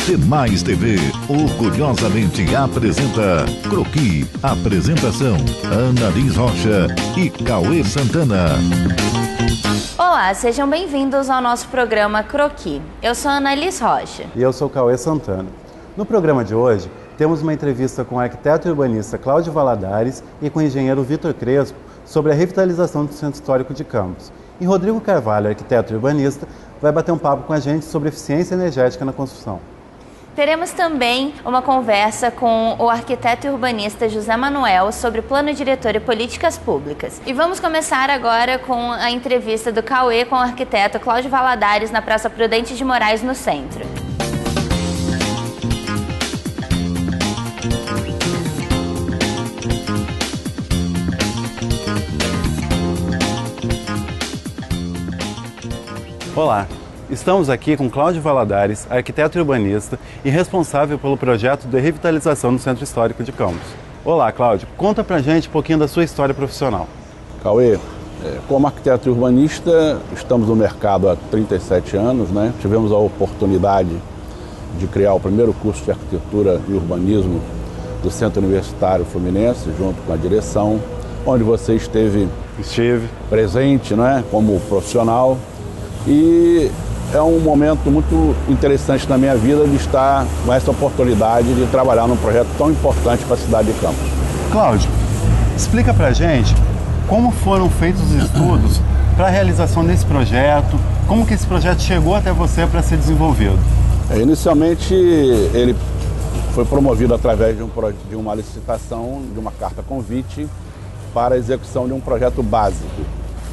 Demais TV orgulhosamente apresenta Croqui. Apresentação: Ana Liz Rocha e Cauê Santana. Olá, sejam bem-vindos ao nosso programa Croqui. Eu sou Ana Liz Rocha. E eu sou Cauê Santana. No programa de hoje, temos uma entrevista com o arquiteto e urbanista Cláudio Valadares e com o engenheiro Vitor Crespo sobre a revitalização do Centro Histórico de Campos. E Rodrigo Carvalho, arquiteto e urbanista, vai bater um papo com a gente sobre eficiência energética na construção. Teremos também uma conversa com o arquiteto e urbanista José Manuel sobre plano diretor e políticas públicas. E vamos começar agora com a entrevista do Cauê com o arquiteto Cláudio Valadares na Praça Prudente de Moraes, no centro. Olá, estamos aqui com Cláudio Valadares, arquiteto e urbanista e responsável pelo projeto de revitalização do Centro Histórico de Campos. Olá, Cláudio, conta pra gente um pouquinho da sua história profissional. Cauê, como arquiteto e urbanista, estamos no mercado há 37 anos, né? Tivemos a oportunidade de criar o primeiro curso de arquitetura e urbanismo do Centro Universitário Fluminense, junto com a direção, onde você esteve presente, né, como profissional. E é um momento muito interessante na minha vida de estar com essa oportunidade de trabalhar num projeto tão importante para a cidade de Campos. Cláudio, explica pra gente como foram feitos os estudos para a realização desse projeto, como que esse projeto chegou até você para ser desenvolvido. Inicialmente ele foi promovido através de uma licitação, de uma carta convite para a execução de um projeto básico,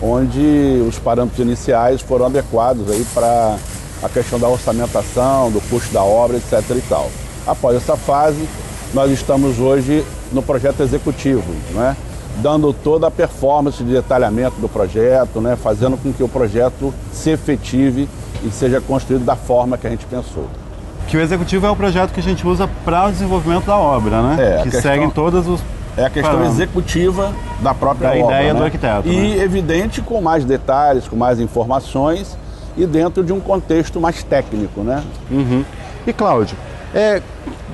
onde os parâmetros iniciais foram adequados aí para a questão da orçamentação, do custo da obra, etc. e tal. Após essa fase, nós estamos hoje no projeto executivo, né? Dando toda a performance de detalhamento do projeto, né? Fazendo com que o projeto se efetive e seja construído da forma que a gente pensou. Que o executivo é o projeto que a gente usa para o desenvolvimento da obra, né? Que seguem todas os... É a questão executiva da própria obra, ideia, né? do arquiteto. E evidente, com mais detalhes, com mais informações e dentro de um contexto mais técnico, né? Uhum. E Cláudio,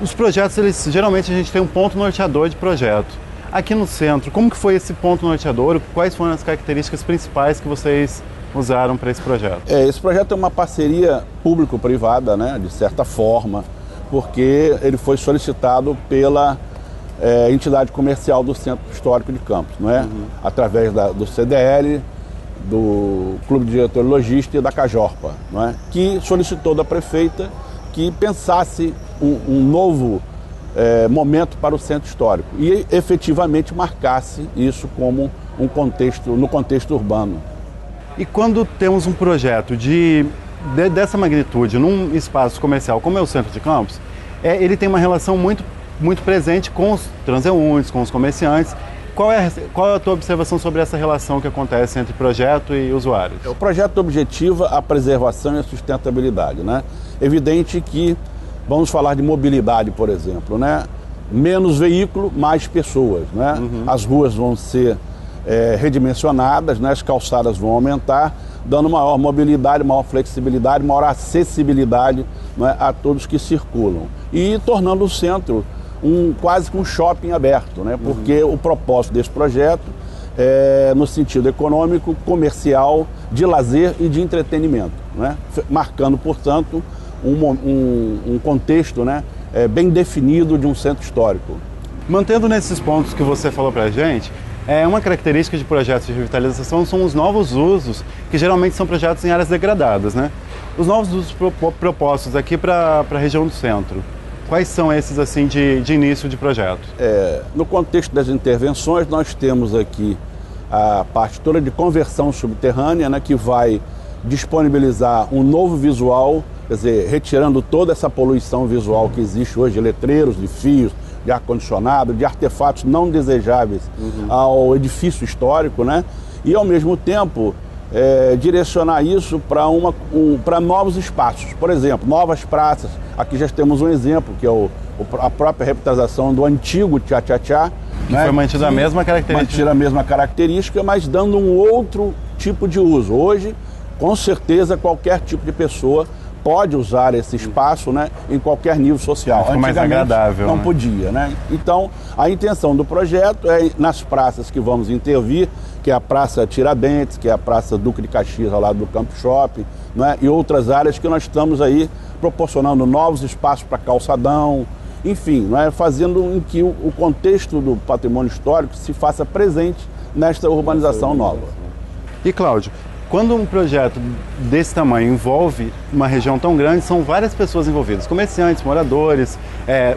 os projetos, geralmente a gente tem um ponto norteador de projeto. Aqui no centro, como que foi esse ponto norteador? Quais foram as características principais que vocês usaram para esse projeto? Esse projeto é uma parceria público-privada, né? De certa forma, porque ele foi solicitado pela entidade comercial do Centro Histórico de Campos, não é? Uhum. Através do CDL, do Clube de Diretor Logística e da Cajorpa, não é? Que solicitou da prefeita que pensasse um novo momento para o Centro Histórico e efetivamente marcasse isso como no contexto urbano. E quando temos um projeto dessa magnitude num espaço comercial como é o Centro de Campos, ele tem uma relação muito presente com os transeuntes, com os comerciantes. Qual é a tua observação sobre essa relação que acontece entre projeto e usuários? O projeto objetiva a preservação e a sustentabilidade, né? Evidente que vamos falar de mobilidade, por exemplo, né? Menos veículo, mais pessoas, né? Uhum. As ruas vão ser redimensionadas, né? As calçadas vão aumentar, dando maior mobilidade, maior flexibilidade, maior acessibilidade, né, a todos que circulam. E tornando o centro quase que um shopping aberto, né? Porque o propósito desse projeto é no sentido econômico, comercial, de lazer e de entretenimento, né? Marcando, portanto, um contexto, né, bem definido de um centro histórico. Mantendo nesses pontos que você falou pra gente, uma característica de projetos de revitalização são os novos usos, que geralmente são projetos em áreas degradadas, né? Os novos usos propostos aqui para a região do centro. Quais são esses, assim, de início de projeto? No contexto das intervenções, nós temos aqui a parte toda de conversão subterrânea, né, que vai disponibilizar um novo visual, quer dizer, retirando toda essa poluição visual que existe hoje, de letreiros, de fios, de ar-condicionado, de artefatos não desejáveis ao edifício histórico, né? E, ao mesmo tempo, direcionar isso para novos espaços. Por exemplo, novas praças. Aqui já temos um exemplo, que é a própria revitalização do antigo Tchá-Tchá-Tchá. Que foi mantida a mesma característica. Mantida a mesma característica, mas dando um outro tipo de uso. Hoje, com certeza, qualquer tipo de pessoa pode usar esse espaço, né, em qualquer nível social. Ficou mais agradável, não né? podia, né? Então, a intenção do projeto é nas praças que vamos intervir, que é a Praça Tiradentes, que é a Praça Duque de Caxias, ao lado do Campo Shopping, né, e outras áreas que nós estamos aí proporcionando novos espaços para calçadão, enfim, né, fazendo em que o contexto do patrimônio histórico se faça presente nesta urbanização nova. E Cláudio, quando um projeto desse tamanho envolve uma região tão grande, são várias pessoas envolvidas, comerciantes, moradores,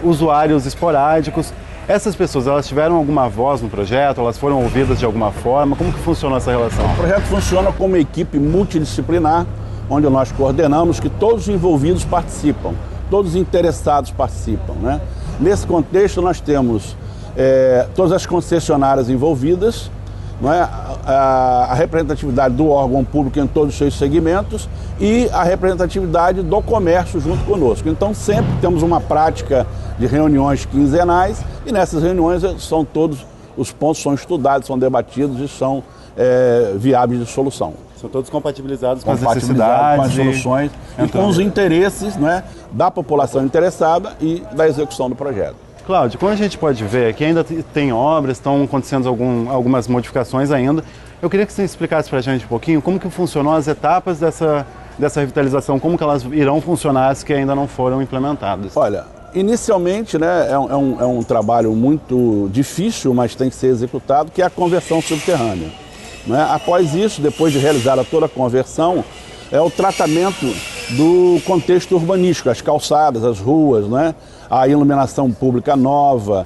usuários esporádicos. Essas pessoas, elas tiveram alguma voz no projeto? Elas foram ouvidas de alguma forma? Como que funcionou essa relação? O projeto funciona como uma equipe multidisciplinar, onde nós coordenamos que todos os envolvidos participam, todos os interessados participam, né? Nesse contexto, nós temos todas as concessionárias envolvidas, não é? A representatividade do órgão público em todos os seus segmentos e a representatividade do comércio junto conosco. Então, sempre temos uma prática de reuniões quinzenais e nessas reuniões todos os pontos são estudados, são debatidos e são viáveis de solução. São todos compatibilizados com as necessidades, com as soluções e com os interesses, não é, da população interessada e da execução do projeto. Cláudio, como a gente pode ver, aqui ainda tem obras, estão acontecendo algumas modificações ainda. Eu queria que você explicasse para a gente um pouquinho como que funcionou as etapas dessa revitalização, como que elas irão funcionar as que ainda não foram implementadas. Olha, inicialmente, né, é um trabalho muito difícil, mas tem que ser executado, que é a conversão subterrânea, né? Após isso, depois de realizar toda a conversão, é o tratamento do contexto urbanístico, as calçadas, as ruas, né? A iluminação pública nova,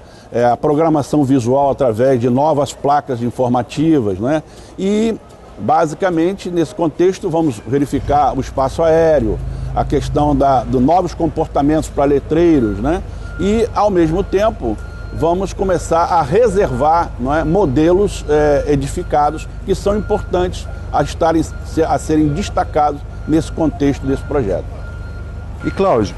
a programação visual através de novas placas informativas, né? E, basicamente, nesse contexto, vamos verificar o espaço aéreo, a questão de novos comportamentos para letreiros, né? E, ao mesmo tempo, vamos começar a reservar, não é, modelos edificados que são importantes a serem destacados nesse contexto desse projeto. E Cláudio,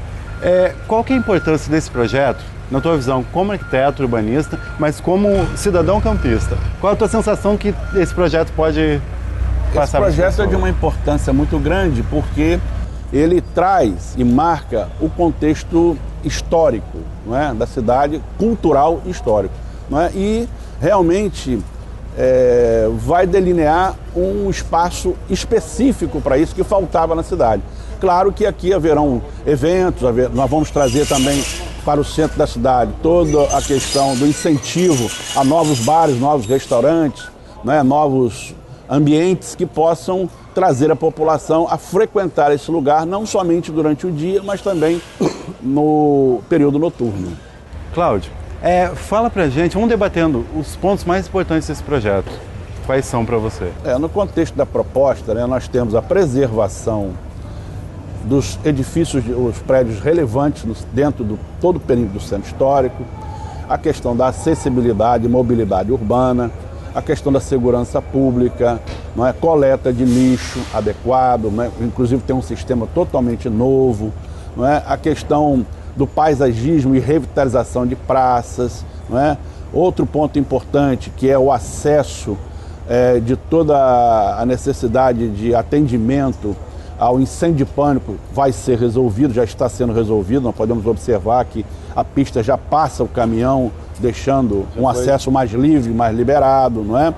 qual que é a importância desse projeto, na tua visão, como arquiteto, urbanista, mas como cidadão campista? Qual é a tua sensação que esse projeto pode passar? Esse projeto é de uma importância muito grande porque ele traz e marca o contexto histórico, não é, da cidade, cultural e histórico, não é? E realmente vai delinear um espaço específico para isso que faltava na cidade. Claro que aqui haverão eventos, nós vamos trazer também para o centro da cidade toda a questão do incentivo a novos bares, novos restaurantes, né, novos ambientes que possam trazer a população a frequentar esse lugar, não somente durante o dia, mas também no período noturno. Cláudio, fala pra gente, vamos debatendo os pontos mais importantes desse projeto. Quais são para você? No contexto da proposta, né, nós temos a preservação dos edifícios, os prédios relevantes dentro do todo o perímetro do centro histórico, a questão da acessibilidade e mobilidade urbana, a questão da segurança pública, não é, coleta de lixo adequado, não é, inclusive tem um sistema totalmente novo, não é, a questão do paisagismo e revitalização de praças, não é? Outro ponto importante que é o acesso de toda a necessidade de atendimento ao incêndio de pânico vai ser resolvido, já está sendo resolvido. Nós podemos observar que a pista já passa o caminhão, deixando um acesso mais livre, mais liberado, não é?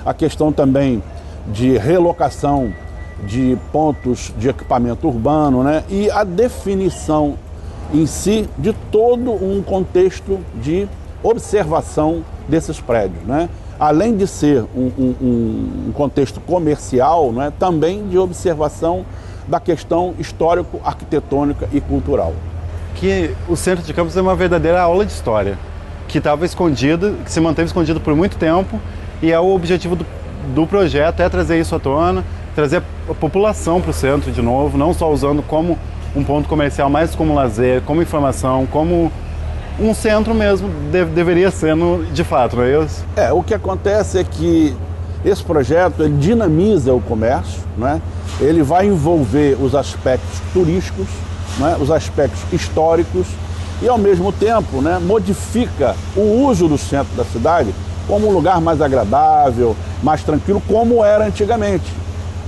A questão também de relocação de pontos de equipamento urbano, né? E a definição em si de todo um contexto de observação desses prédios, né? Além de ser um contexto comercial, né? Também de observação da questão histórico-arquitetônica e cultural. Que o Centro de Campos é uma verdadeira aula de história, que estava escondida, que se manteve escondida por muito tempo, e o objetivo do projeto é trazer isso à tona, trazer a população para o centro de novo, não só usando como um ponto comercial, mas como lazer, como informação, como um centro mesmo deveria ser de fato, não é isso? O que acontece é que esse projeto ele dinamiza o comércio, né? Ele vai envolver os aspectos turísticos, né? Os aspectos históricos e, ao mesmo tempo, né, modifica o uso do centro da cidade como um lugar mais agradável, mais tranquilo, como era antigamente.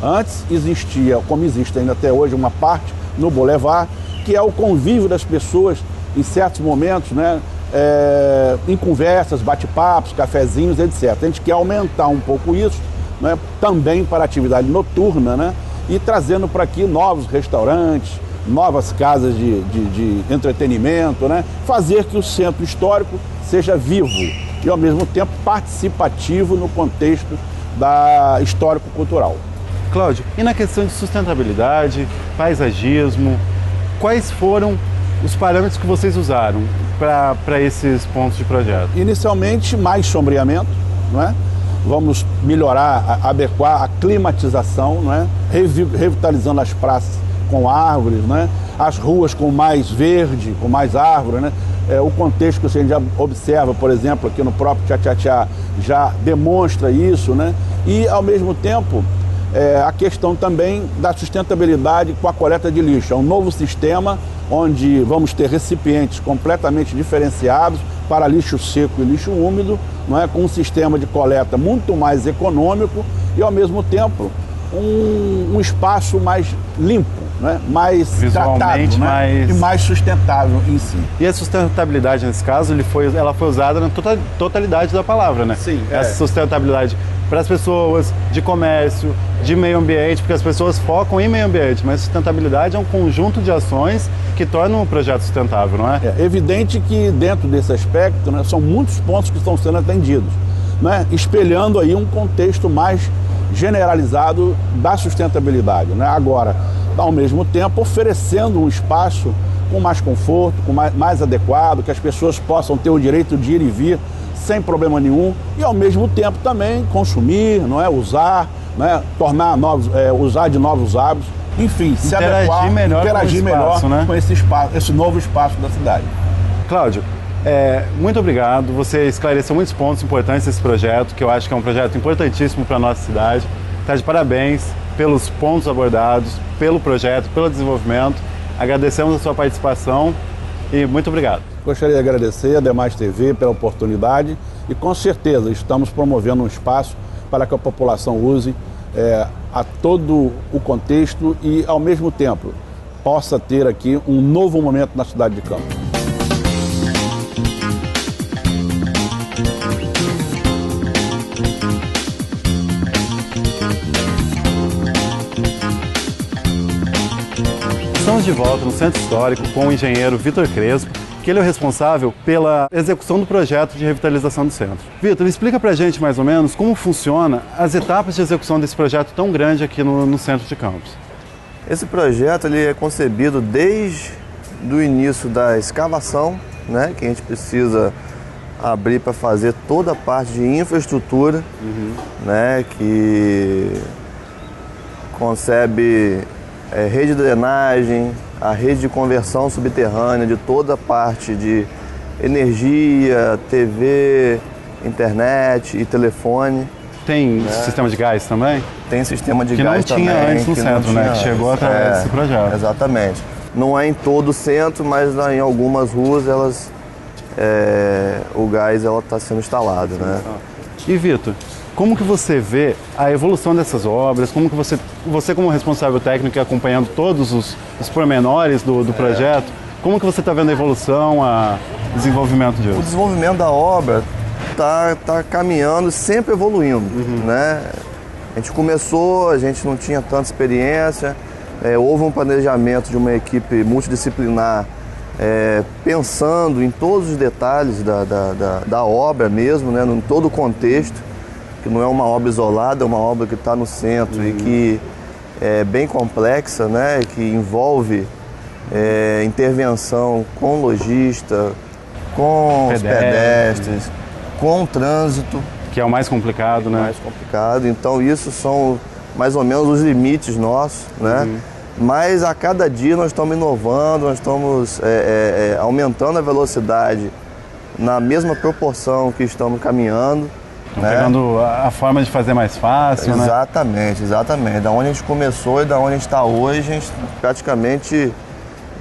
Antes existia, como existe ainda até hoje, uma parte no Boulevard, que é o convívio das pessoas em certos momentos, né? Em conversas, bate-papos, cafezinhos, etc. A gente quer aumentar um pouco isso, né? Também para a atividade noturna, né? E trazendo para aqui novos restaurantes, novas casas de entretenimento, né? Fazer que o centro histórico seja vivo e, ao mesmo tempo, participativo no contexto da histórico-cultural. Cláudio, e na questão de sustentabilidade, paisagismo, quais foram os parâmetros que vocês usaram para esses pontos de projeto? Inicialmente, mais sombreamento, não é? Vamos melhorar, adequar a climatização, não é? Revitalizando as praças com árvores, né? As ruas com mais verde, com mais árvore, né? O contexto que a gente já observa, por exemplo, aqui no próprio Tchá-Tchá-Tchá, já demonstra isso, né? E, ao mesmo tempo, a questão também da sustentabilidade com a coleta de lixo. É um novo sistema onde vamos ter recipientes completamente diferenciados para lixo seco e lixo úmido, não é? Com um sistema de coleta muito mais econômico e, ao mesmo tempo, um espaço mais limpo, né? Mais visualmente, tratado, né? E mais sustentável em si. E a sustentabilidade, nesse caso, ela foi usada na totalidade da palavra, né? Sim. Essa sustentabilidade para as pessoas, de comércio, de meio ambiente, porque as pessoas focam em meio ambiente, mas sustentabilidade é um conjunto de ações que tornam o projeto sustentável, não é? É evidente que dentro desse aspecto, né, são muitos pontos que estão sendo atendidos, né? Espelhando aí um contexto mais generalizado da sustentabilidade, né? Agora, ao mesmo tempo, oferecendo um espaço com mais conforto, com mais adequado, que as pessoas possam ter o direito de ir e vir sem problema nenhum e, ao mesmo tempo, também consumir, não é? Usar, né? Tornar novos, usar de novos hábitos, enfim, se adequar, interagir melhor né? com esse espaço, esse novo espaço da cidade. Cláudio, muito obrigado. Você esclareceu muitos pontos importantes desse projeto, que eu acho que é um projeto importantíssimo para a nossa cidade. Está de parabéns pelos pontos abordados, pelo projeto, pelo desenvolvimento. Agradecemos a sua participação e muito obrigado. Gostaria de agradecer a Demais TV pela oportunidade e, com certeza, estamos promovendo um espaço para que a população use a todo o contexto e, ao mesmo tempo, possa ter aqui um novo momento na cidade de Campos. Estamos de volta no Centro Histórico com o engenheiro Vitor Crespo, que ele é o responsável pela execução do projeto de revitalização do centro. Vitor, explica pra gente mais ou menos como funciona as etapas de execução desse projeto tão grande aqui no centro de Campos. Esse projeto ele é concebido desde o início da escavação, né, que a gente precisa abrir para fazer toda a parte de infraestrutura, né, que concebe rede de drenagem, a rede de conversão subterrânea de toda a parte de energia, TV, internet e telefone. Tem sistema de gás também? Tem sistema de gás também. Que não tinha antes no centro, né? Que chegou através desse projeto. Exatamente. Não é em todo o centro, mas em algumas ruas o gás está sendo instalado, né? E Vitor, como que você vê a evolução dessas obras? Como que você como responsável técnico e acompanhando todos os pormenores do projeto, como que você está vendo a evolução, o desenvolvimento disso? O desenvolvimento da obra tá caminhando, sempre evoluindo, né? A gente começou, a gente não tinha tanta experiência, houve um planejamento de uma equipe multidisciplinar pensando em todos os detalhes da obra mesmo, né? Em todo o contexto, que não é uma obra isolada, é uma obra que está no centro e que é bem complexa, né? Que envolve intervenção com lojista, com os pedestres, com o trânsito. Que é o mais complicado, né? Mais complicado. Então, isso são mais ou menos os limites nossos, né? Mas a cada dia nós estamos inovando, nós estamos aumentando a velocidade na mesma proporção que estamos caminhando. Pegando a forma de fazer mais fácil, exatamente, né? Exatamente. Da onde a gente começou e da onde a gente está hoje, a gente praticamente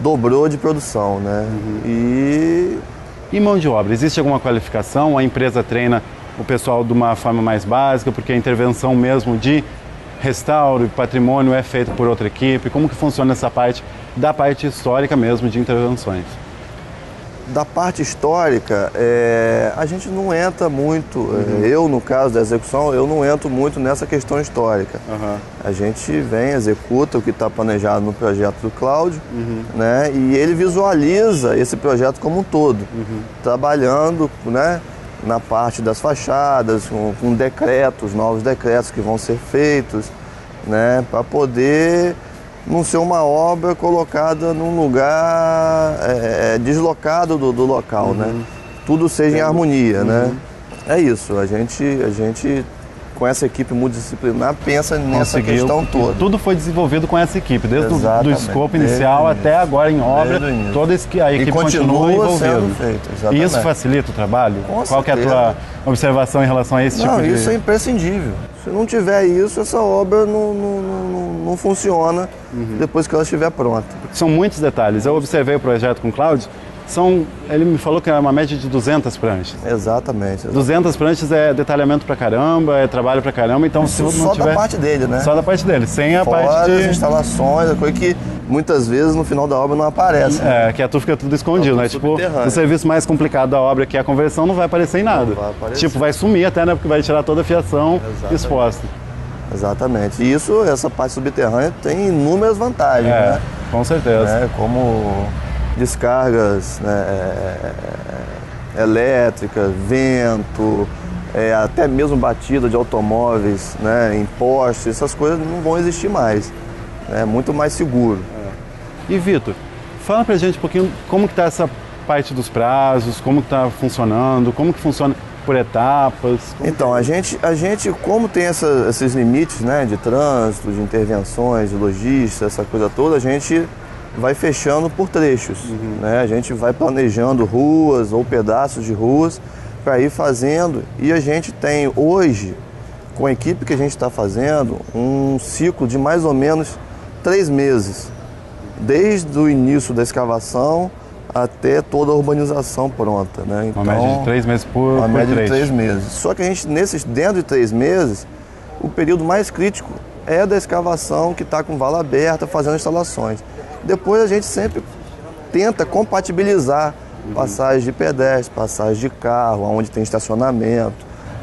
dobrou de produção, né? E mão de obra? Existe alguma qualificação? A empresa treina o pessoal de uma forma mais básica, porque a intervenção mesmo de restauro e patrimônio é feito por outra equipe? Como que funciona essa parte, da parte histórica mesmo, de intervenções? Da parte histórica, a gente não entra muito, eu no caso da execução, eu não entro muito nessa questão histórica. A gente vem, executa o que está planejado no projeto do Cláudio, né, e ele visualiza esse projeto como um todo, trabalhando, né, na parte das fachadas, com decretos, novos decretos que vão ser feitos, né, para poder não ser uma obra colocada num lugar deslocado do local, né? Tudo seja em harmonia, né? É isso, a gente com essa equipe multidisciplinar pensa nessa questão toda. Tudo foi desenvolvido com essa equipe, desde o escopo inicial até agora em obra, toda a equipe continua envolvida. E isso facilita o trabalho? Qual que é a tua observação em relação a esse tipo de... Isso é imprescindível. Se não tiver isso, essa obra não funciona depois que ela estiver pronta. São muitos detalhes. Eu observei o projeto com o Cláudio. Ele me falou que é uma média de 200 pranchas. Exatamente. 200 pranchas é detalhamento pra caramba, é trabalho pra caramba, então isso se não tiver... Só da parte dele, né? Só da parte dele, sem a parte de... as instalações, a coisa que muitas vezes no final da obra não aparece. Né? Que fica tudo escondido, né? Tipo, o serviço mais complicado da obra, que é a conversão, não vai aparecer em nada. Não vai aparecer. Tipo, vai sumir até, né? Porque vai tirar toda a fiação exposta. Exatamente. E essa parte subterrânea tem inúmeras vantagens, né? Com certeza. Como descargas, né, elétricas, vento, até mesmo batida de automóveis, né, em postes, essas coisas não vão existir mais. É muito mais seguro. E Vitor, fala pra gente um pouquinho como que tá essa parte dos prazos, como que tá funcionando, como que funciona por etapas. Então, a gente como tem esses limites, né, de trânsito, de intervenções, de logística, essa coisa toda, a gente vai fechando por trechos, né? A gente vai planejando ruas ou pedaços de ruas para ir fazendo, e a gente tem hoje, com a equipe que a gente está fazendo, um ciclo de mais ou menos 3 meses, desde o início da escavação até toda a urbanização pronta, né? Então, uma média de 3 meses por Uma média trecho. de 3 meses. Só que a gente, dentro de 3 meses, o período mais crítico é da escavação, que está com vala aberta, fazendo instalações. Depois a gente sempre tenta compatibilizar passagens de pedestre, passagens de carro, onde tem estacionamento,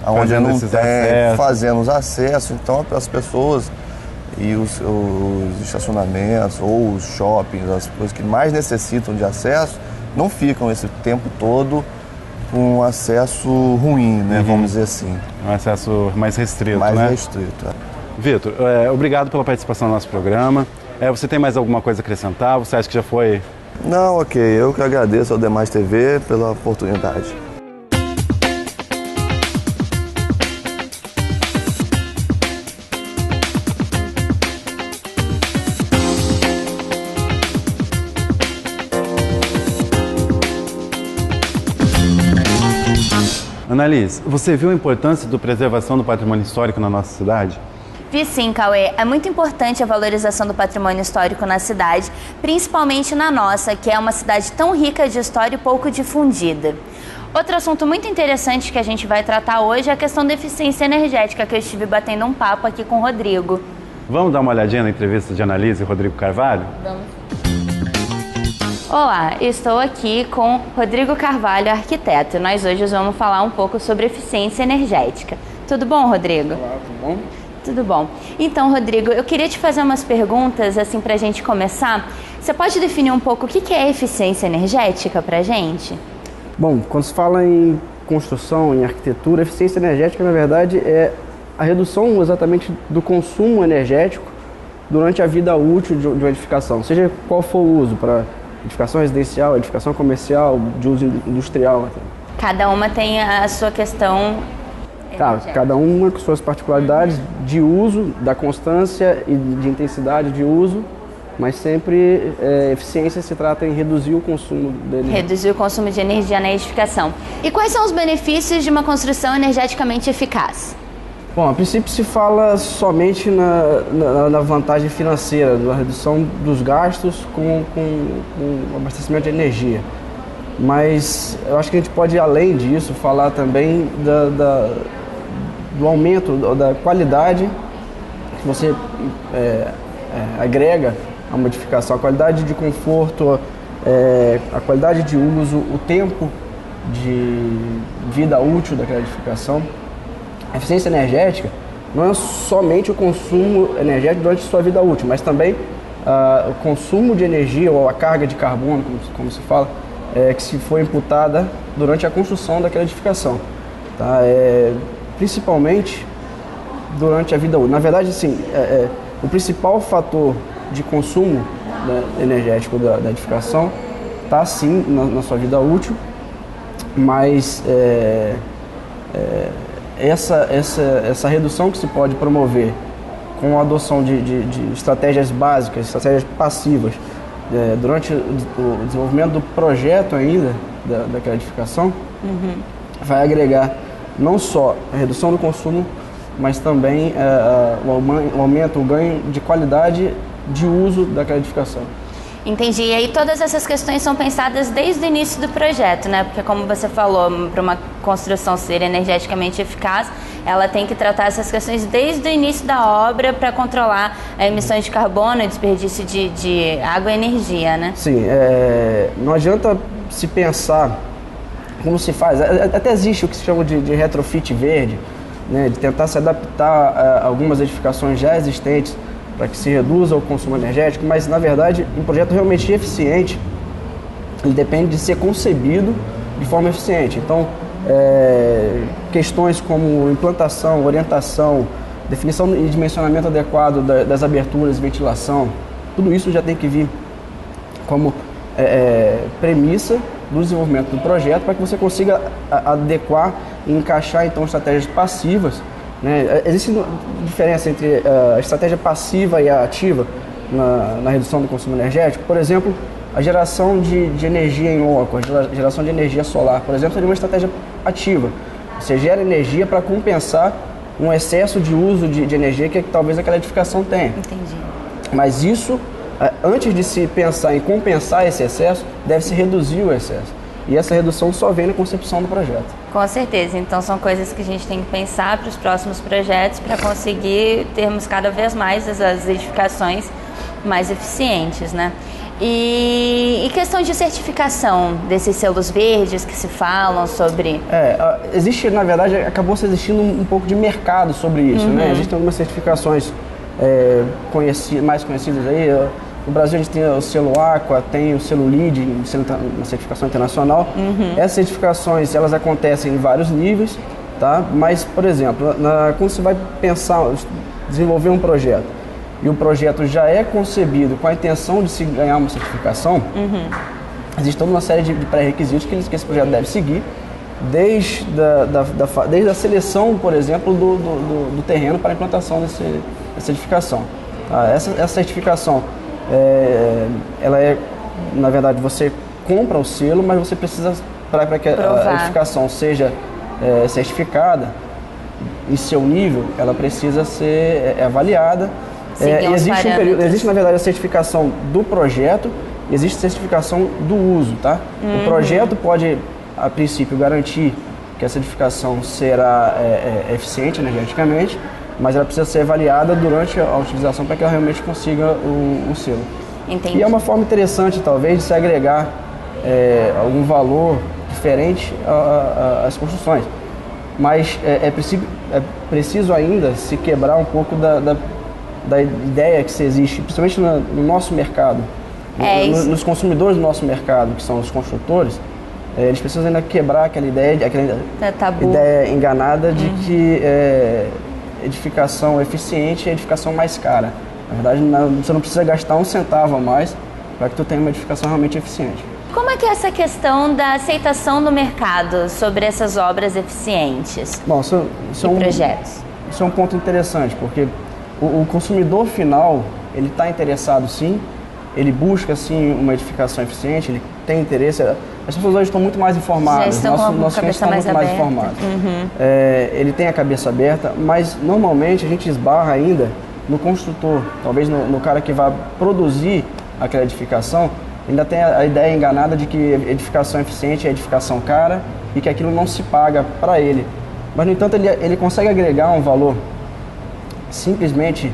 onde não tem, fazendo os acessos. Então, para as pessoas e os estacionamentos ou os shoppings, as coisas que mais necessitam de acesso, não ficam esse tempo todo com um acesso ruim, né? Vamos dizer assim. Um acesso mais restrito, mais né? restrito. Vitor, obrigado pela participação no nosso programa. Você tem mais alguma coisa a acrescentar? Você acha que já foi? Não, ok. Eu que agradeço ao Demais TV pela oportunidade. Annalise, você viu a importância da preservação do patrimônio histórico na nossa cidade? Vi sim, Cauê. É muito importante a valorização do patrimônio histórico na cidade, principalmente na nossa, que é uma cidade tão rica de história e pouco difundida. Outro assunto muito interessante que a gente vai tratar hoje é a questão da eficiência energética, que eu estive batendo um papo aqui com o Rodrigo. Vamos dar uma olhadinha na entrevista de Annalise e Rodrigo Carvalho? Vamos. Olá, estou aqui com Rodrigo Carvalho, arquiteto. Nós hoje vamos falar um pouco sobre eficiência energética. Tudo bom, Rodrigo? Olá, tudo bom? Tudo bom. Então, Rodrigo, eu queria te fazer umas perguntas, assim, pra gente começar. Você pode definir um pouco o que é eficiência energética pra gente? Bom, quando se fala em construção, em arquitetura, eficiência energética, na verdade, é a redução exatamente do consumo energético durante a vida útil de uma edificação, seja qual for o uso, para edificação residencial, edificação comercial, de uso industrial. Cada uma tem a sua questão... Tá, cada uma com suas particularidades de uso, da constância e de intensidade de uso, mas sempre eficiência se trata em reduzir o consumo de energia. Reduzir o consumo de energia na edificação. E quais são os benefícios de uma construção energeticamente eficaz? Bom, a princípio se fala somente na vantagem financeira, na redução dos gastos com o abastecimento de energia. Mas eu acho que a gente pode, além disso, falar também do aumento da qualidade você agrega a modificação, a qualidade de conforto, a qualidade de uso, o tempo de vida útil daquela edificação. A eficiência energética não é somente o consumo energético durante sua vida útil, mas também o consumo de energia ou a carga de carbono, como se fala, que se foi imputada durante a construção daquela edificação, tá? Principalmente durante a vida útil. Na verdade, assim, o principal fator de consumo, né, energético da edificação está sim na sua vida útil, mas essa redução que se pode promover com a adoção de estratégias básicas, estratégias passivas, durante o desenvolvimento do projeto ainda daquela edificação, vai agregar não só a redução do consumo, mas também o aumento, o ganho de qualidade de uso daquela edificação. Entendi. E aí todas essas questões são pensadas desde o início do projeto, né? Porque como você falou, para uma construção ser energeticamente eficaz, ela tem que tratar essas questões desde o início da obra para controlar a emissão de carbono e desperdício de água e energia, né? Sim, não adianta se pensar como se faz. Até existe o que se chama de retrofit verde, né? De tentar se adaptar a algumas edificações já existentes para que se reduza o consumo energético, mas na verdade um projeto realmente eficiente, ele depende de ser concebido de forma eficiente. Então, questões como implantação, orientação, definição e dimensionamento adequado das aberturas e ventilação, tudo isso já tem que vir como premissa do desenvolvimento do projeto para que você consiga adequar e encaixar então estratégias passivas, né? Existe diferença entre a estratégia passiva e a ativa na redução do consumo energético. Por exemplo, a geração de energia em loco, a geração de energia solar, por exemplo, seria uma estratégia ativa. Você gera energia para compensar um excesso de uso de energia que talvez aquela edificação tenha. Entendi. Mas isso, antes de se pensar em compensar esse excesso, deve-se reduzir o excesso. E essa redução só vem na concepção do projeto. Com certeza. Então são coisas que a gente tem que pensar para os próximos projetos para conseguir termos cada vez mais as edificações mais eficientes, né? E questão de certificação desses selos verdes que se falam sobre... Existe, na verdade, acabou se existindo um pouco de mercado sobre isso, né? Existem algumas certificações mais conhecidas aí. No Brasil a gente tem o selo Aqua, tem o selo LEED, uma certificação internacional. Essas certificações, elas acontecem em vários níveis, tá? Mas, por exemplo, quando você vai pensar, desenvolver um projeto, e o projeto já é concebido com a intenção de se ganhar uma certificação, existe toda uma série de pré-requisitos que esse projeto deve seguir, desde a seleção, por exemplo, do terreno para a implantação dessa edificação. Essa certificação, ela na verdade, você compra o selo, mas você precisa, para que a edificação seja certificada em seu nível, ela precisa ser avaliada. Existe, na verdade, a certificação do projeto, existe a certificação do uso, tá? O projeto pode, a princípio, garantir que essa edificação será eficiente energeticamente, mas ela precisa ser avaliada durante a utilização para que ela realmente consiga o selo. Entendi. E é uma forma interessante, talvez, de se agregar algum valor diferente às construções. Mas é preciso ainda se quebrar um pouco da ideia que se existe, principalmente no nosso mercado, nos consumidores do nosso mercado, que são os construtores. Eles precisam ainda quebrar aquela ideia enganada de que edificação eficiente é edificação mais cara. Na verdade, você não precisa gastar um centavo a mais para que tu tenha uma edificação realmente eficiente. Como é que é essa questão da aceitação do mercado sobre essas obras eficientes? Bom, projetos? Isso é um ponto interessante, porque o consumidor final, ele está interessado sim, ele busca sim uma edificação eficiente, ele tem interesse. As pessoas hoje estão muito mais informadas, nossos clientes estão muito mais informados. Ele tem a cabeça aberta, mas normalmente a gente esbarra ainda no construtor, talvez no cara que vai produzir aquela edificação, ainda tem a ideia enganada de que edificação eficiente é edificação cara e que aquilo não se paga para ele. Mas, no entanto, ele consegue agregar um valor simplesmente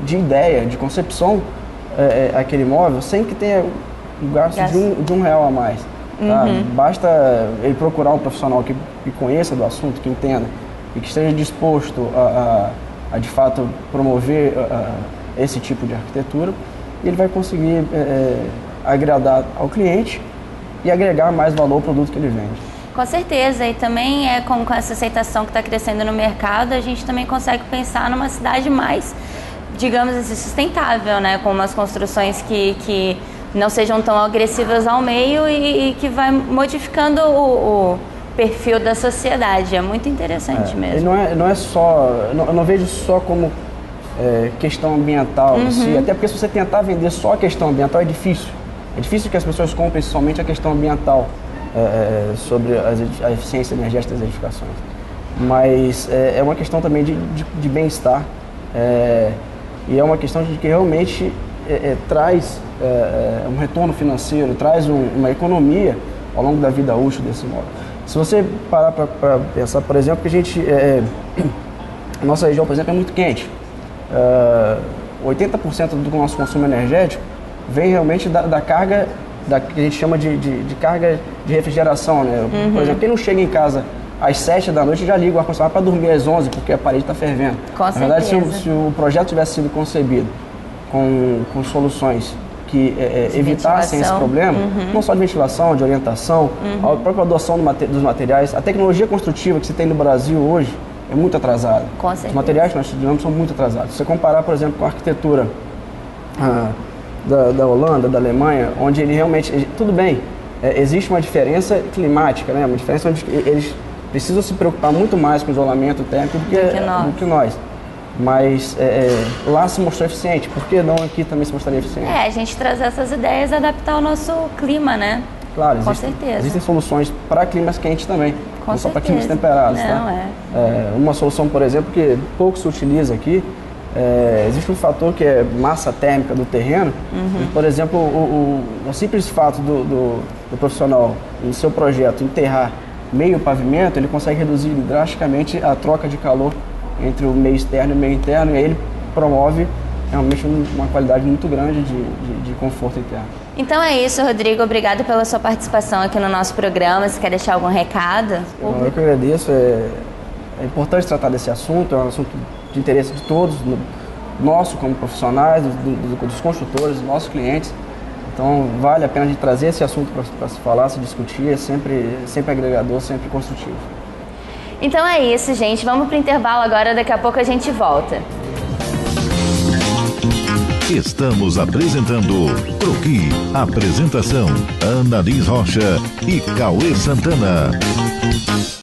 de ideia, de concepção, aquele imóvel, sem que tenha um gasto de R$1 a mais. Tá? Basta ele procurar um profissional que conheça do assunto, que entenda e que esteja disposto a de fato promover esse tipo de arquitetura, e ele vai conseguir agradar ao cliente e agregar mais valor ao produto que ele vende. Com certeza, e também com essa aceitação que está crescendo no mercado, a gente também consegue pensar numa cidade mais, digamos assim, sustentável, né? Com umas construções que não sejam tão agressivas ao meio e que vai modificando o perfil da sociedade. É muito interessante mesmo. Não é só, eu não vejo só como questão ambiental em si, até porque se você tentar vender só a questão ambiental é difícil. É difícil que as pessoas comprem somente a questão ambiental sobre a eficiência energética das edificações. Mas é uma questão também de bem-estar, e é uma questão de que realmente traz um retorno financeiro, traz uma economia ao longo da vida útil desse imóvel. Se você parar para pensar, por exemplo, que a nossa região, por exemplo, é muito quente. 80% do nosso consumo energético vem realmente da carga que a gente chama de carga de refrigeração, né? Por exemplo, quem não chega em casa às 7 da noite já liga o ar-condicionado para dormir às 11, porque a parede está fervendo. Na verdade, se o projeto tivesse sido concebido com soluções que evitassem esse problema, não só de ventilação, de orientação, a própria adoção dos materiais, a tecnologia construtiva que se tem no Brasil hoje é muito atrasada. Os materiais que nós estudamos são muito atrasados. Se você comparar, por exemplo, com a arquitetura da Holanda, da Alemanha, onde ele realmente... Tudo bem, existe uma diferença climática, né? Uma diferença onde eles precisam se preocupar muito mais com o isolamento térmico do que nós. Mas lá se mostrou eficiente, por que não aqui também se mostraria eficiente? A gente trazer essas ideias e adaptar ao nosso clima, né? Claro, com certeza. Existem soluções para climas quentes também, não só para climas temperados. Uma solução, por exemplo, que pouco se utiliza aqui, existe um fator que é massa térmica do terreno. E, por exemplo, o simples fato do profissional, no seu projeto, enterrar meio pavimento, ele consegue reduzir drasticamente a troca de calor entre o meio externo e o meio interno, e aí ele promove realmente uma qualidade muito grande de conforto interno. Então é isso, Rodrigo. Obrigado pela sua participação aqui no nosso programa. Você quer deixar algum recado? Eu que agradeço. É importante tratar desse assunto, é um assunto de interesse de todos, nosso como profissionais, dos construtores, dos nossos clientes. Então vale a pena de trazer esse assunto para se falar, se discutir, é sempre agregador, sempre construtivo. Então é isso, gente. Vamos para o intervalo agora, daqui a pouco a gente volta. Estamos apresentando Croqui. Apresentação: Ana Liz Rocha e Cauê Santana.